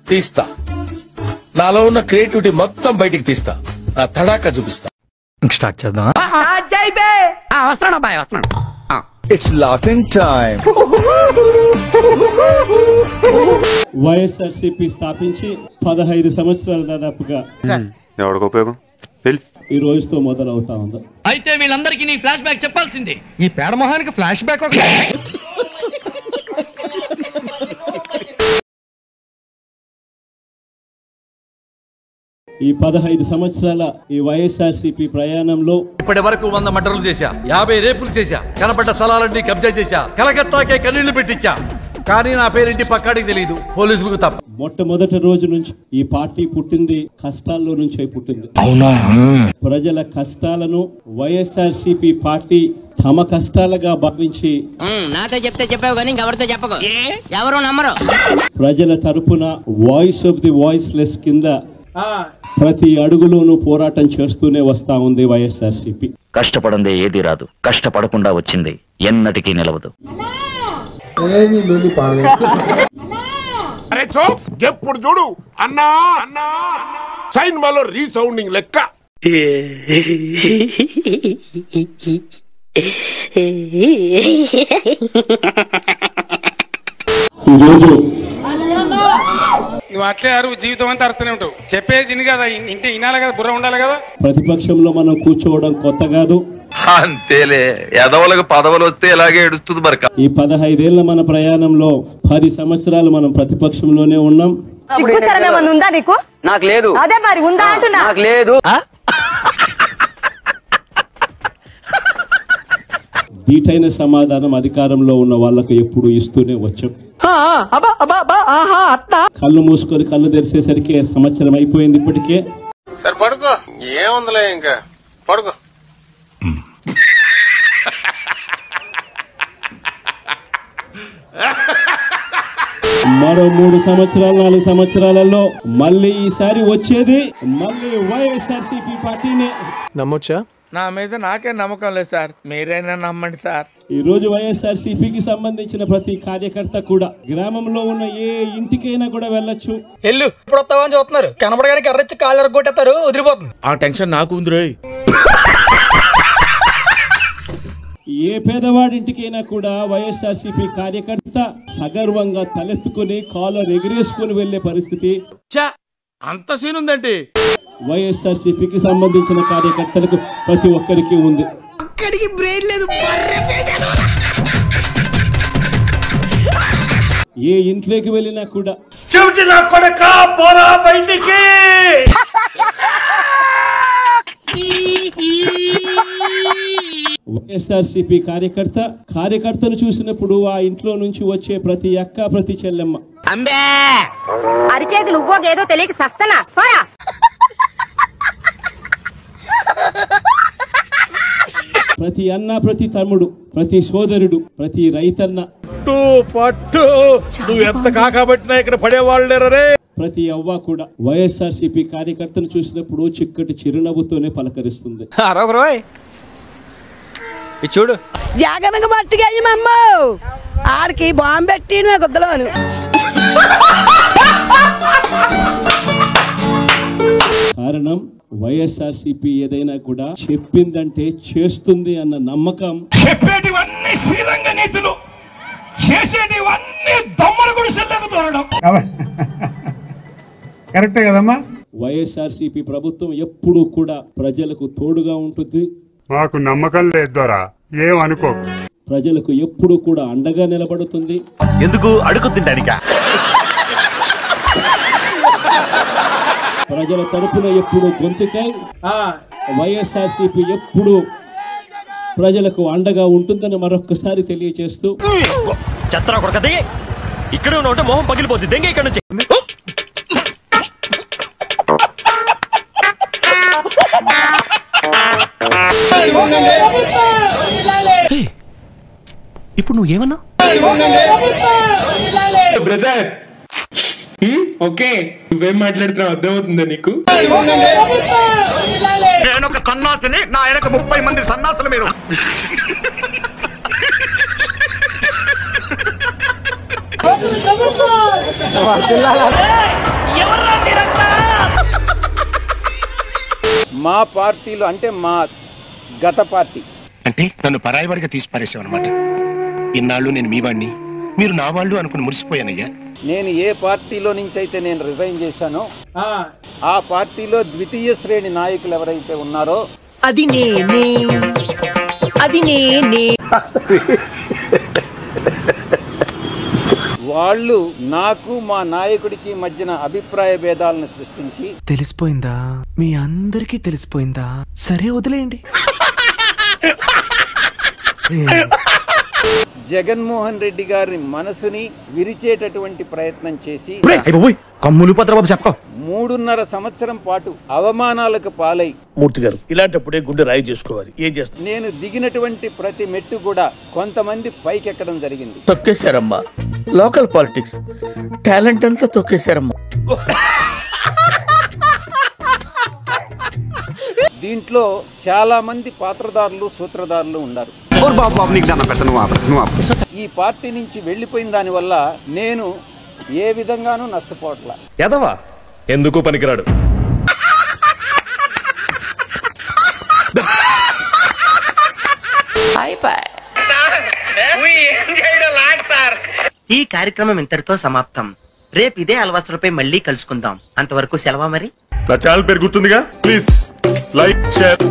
తీస్తా. నాలో ఉన్న క్రియేటివిటీ మొత్తం బయటికి తీస్తా. నా తడాకా చూపిస్తా. స్టార్ట్ చేద్దాం. It's laughing time. వైఎస్ఆర్సీపీ స్థాపించి 15 సంవత్సరాల దాదాపుగా ఎవరికి ఉపయోగం ఈ రోజుతో మొదలవుతా ఉంది. అయితే వీళ్ళందరికీ నీ ఫ్లాష్ బ్యాక్ చెప్పాల్సిందే. ఈ పేడ మొహానికి ఫ్లాష్ బ్యాక్ ఒక ఈ 15 సంవత్సరాల ఈ వైఎస్ఆర్సీపీ ప్రయాణంలో ఇప్పటి వరకు 100 మర్డర్లు చేశా, 50 రేపులు చేశా, కనపడ్డ స్థలాలన్నీ కబ్జా చేశా, కలకత్తాకే కన్నీళ్లు పెట్టించా. కానీ నా పేరింటి పక్కాడికి తెలియదు, పోలీసులకు తప్ప. మొట్టమొదటి రోజు నుంచి ఈ పార్టీ పుట్టింది కష్టాల్లో నుంచి పుట్టింది. ప్రజల కష్టాలను వైఎస్ఆర్సీపీ పార్టీ తమ కష్టాలుగా భావించి నాతో చెప్తే చెప్పావు కానీ ఎవరితో చెప్పకు, ఎవరు నమ్మరు. ప్రజల తరపున వాయిస్ ఆఫ్ ది వాయిస్లెస్ కింద ప్రతి అడుగులోనూ పోరాటం చేస్తూనే వస్తా ఉంది వైఎస్ఆర్సీపీ. కష్టపడందే ఏది రాదు, కష్టపడకుండా వచ్చింది ఎన్నటికీ నిలవదు. ఎప్పుడు చూడు అన్నా అన్నా సైన్ మాలో రీసౌండింగ్ లెక్క. ఈరోజు నువ్వు అట్లే అరువు జీవితం అంతా అరుస్తూనే ఉంటావు. చెప్పేది తిని కదా, ఇంటి వినాలి కదా, బుర్ర ఉండాలి కదా. ప్రతిపక్షంలో మనం కూర్చోవడం కొత్త కాదు. అంతేలే, ఎదవలకు పదవులు వస్తే ఇలాగే ఏడుస్తుంది మరి. ఈ 15 ఏళ్ల మన ప్రయాణంలో 10 సంవత్సరాలు మనం ప్రతిపక్షంలోనే ఉన్నాం. ఉందా నీకు? నాకు లేదు. అదే మరి ఉందా అంటున్నా. నాకు లేదు. దీటైన సమాధానం అధికారంలో ఉన్న వాళ్ళకు ఎప్పుడు ఇస్తూనే వచ్చాం. కళ్ళు మూసుకొని కళ్ళు తెరిచేసరికి సంవత్సరం అయిపోయింది. ఇప్పటికే సరే పడుకో, ఏముందిలే ఇంకా పడుకో. మరో 3 సంవత్సరాలు 4 సంవత్సరాలలో మళ్ళీ ఈసారి వచ్చేది మళ్ళీ వైఎస్ఆర్సీపీ పార్టీనే. నమ్మొచ్చా? నా మీద నాకే నమ్మకం లేదు సార్, మీరైనా నమ్మండి సార్. ఈ రోజు వైఎస్ఆర్సీపీకి సంబంధించిన ప్రతి కార్యకర్త కూడా గ్రామంలో ఉన్న ఏ ఇంటికైనా కూడా వెళ్ళొచ్చు. ఎల్లు ఇప్పుడు వస్తావని చూస్తున్నారు, కనబడగానే కర్రచ్చి కాళ్ళు కొట్టేస్తారు, వదిలిపోతుంది. ఆ టెన్షన్ నాకు ఉంది. ఏ పేదవాడింటికైనా కూడా వైఎస్ఆర్సీపీ కార్యకర్త సగర్వంగా తలెత్తుకుని కాలర్ ఎగిరేసుకుని వెళ్లే పరిస్థితి అంత సీన్ ఉందండి వైఎస్ఆర్సీపీకి సంబంధించిన కార్యకర్తలకు ప్రతి ఒక్కరికి ఉంది. ఏ ఇంట్లోకి వెళ్ళినా కూడా బయటికి వైఎస్ఆర్సీపీ కార్యకర్తను చూసినప్పుడు ఆ ఇంట్లో నుంచి వచ్చే ప్రతి అక్క ప్రతి చెల్లెమ్మ అరిచేతులు ఉవ్వోగేదో తెలియక సస్తనా పోరా. ప్రతి అన్న ప్రతి తమ్ముడు ప్రతి సోదరుడు ప్రతి రైతన్న పట్టు నువ్వు ఎంత కాకబట్టినా ఇక్కడ పడేవాళ్ళు లేరే. ప్రతి అవ్వ కూడా వైఎస్ఆర్సీపీ కార్యకర్తను చూసినప్పుడు చిక్కటి చిరునవ్వుతోనే పలకరిస్తుంది. చూడు జాగనక మట్టిగా అయ్యమ్మ ఆడికి బాంబు పెట్టి గుద్దలోను. కారణం వైఎస్ఆర్సీపీ ఏదైనా కూడా చెప్పిందంటే చేస్తుంది అన్న నమ్మకం. చెప్పేటివన్నీ శ్రీరంగ నీతులు, చేసేటివన్నీ దమ్మల గుడిసెల్లకు తోరడం. కరెక్టే కదమ్మా. వైఎస్ఆర్సీపీ ప్రభుత్వం ఎప్పుడూ కూడా ప్రజలకు తోడుగా ఉంటుంది. మాకు నమ్మకం లేదు దొరా, ఏమనుకో. ప్రజలకు ఎప్పుడూ కూడా అండగా నిలబడుతుంది. ఎందుకు అడుగు తింటానిక? ప్రజల తరపున ఎప్పుడు గొంతుకై వైఎస్ఆర్సీపీ ఎప్పుడు ప్రజలకు అండగా ఉంటుందని మరొకసారి తెలియజేస్తూ చెత్తరా కొడకది ఇక్కడ ఉంటే మొహం పగిలిపోద్ది. దెంగ ఇక్కడ నుంచి. ఇప్పుడు నువ్వేమన్నా బ్రదర్ ఓకే, నువ్వేం మాట్లాడుతున్నావు అర్థమవుతుందా నీకు? నేను ఒక సన్నాసిని, నా వెనక 30 మంది సన్నాసులు మీరు. మా పార్టీలో అంటే మా గత పార్టీ అంటే నన్ను పరాయివాడిగా తీసి పారేసావు అనమాట. ఇన్నాళ్ళు నేను మీ వాడిని, మీరు నా వాళ్ళు అనుకుని మురిసిపోయానయ్యా. నేను ఏ పార్టీలో నుంచి అయితే నేను రిజైన్ చేశానో ఆ పార్టీలో ద్వితీయ శ్రేణి నాయకులు ఎవరైతే ఉన్నారో అది నేనే వాళ్ళు నాకు మా నాయకుడికి మధ్యన అభిప్రాయ భేదాలను సృష్టించి తెలిసిపోయిందా? మీ అందరికీ తెలిసిపోయిందా? సరే వదిలేయండి. జగన్మోహన్ రెడ్డి గారి మనసుని విరిచేటటువంటి ప్రయత్నం చేసి కమ్ములు పత్రబాబు చెప్ప 3.5 సంవత్సరం పాటు అవమానాలకు పాలై మూర్తి గారు ఇలాంటప్పుడే గుండె రాయి చేసుకోవాలి. ఏం చేస్తారు? నేను దిగినటువంటి ప్రతి మెట్టు కూడా కొంతమంది పైకెక్కడం జరిగింది. తొక్కేశారమ్మా. లోకల్ పాలిటిక్స్ టాలెంట్ అంతా తొక్కేశారమ్మా. దీంట్లో చాలా మంది పాత్రదారులు సూత్రధారులు ఉన్నారు. ఈ పార్టీ నుంచి వెళ్లిపోయిన దాని వల్ల నేను ఏ విధంగానూ నష్టపోవట్లా. ఎదవా ఎందుకు పనికిరాడు. ఈ కార్యక్రమం ఇంతటితో సమాప్తం. రేపు ఇదే అలవాసులపై మళ్ళీ కలుసుకుందాం. అంతవరకు సెలవా మరి. నా ఛానల్ పేరు గుర్తుందిగా, ప్లీజ్ లైక్ షేర్